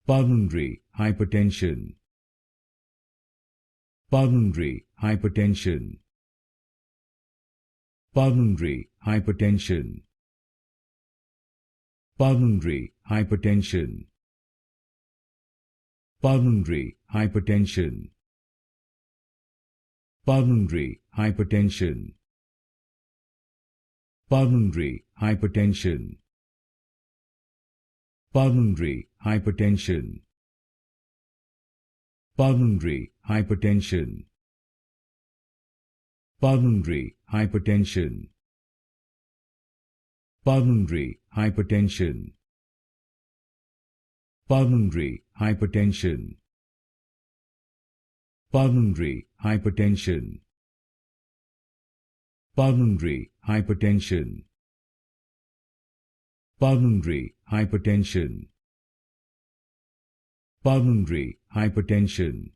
Pulmonary hypertension. Pulmonary hypertension. Pulmonary hypertension. Pulmonary hypertension. Pulmonary hypertension. Pulmonary hypertension. Pulmonary hypertension. Pulmonary hypertension. Pulmonary hypertension. Pulmonary hypertension. Pulmonary hypertension. Pulmonary hypertension. Pulmonary hypertension. Pulmonary hypertension. Pulmonary hypertension. Pulmonary hypertension.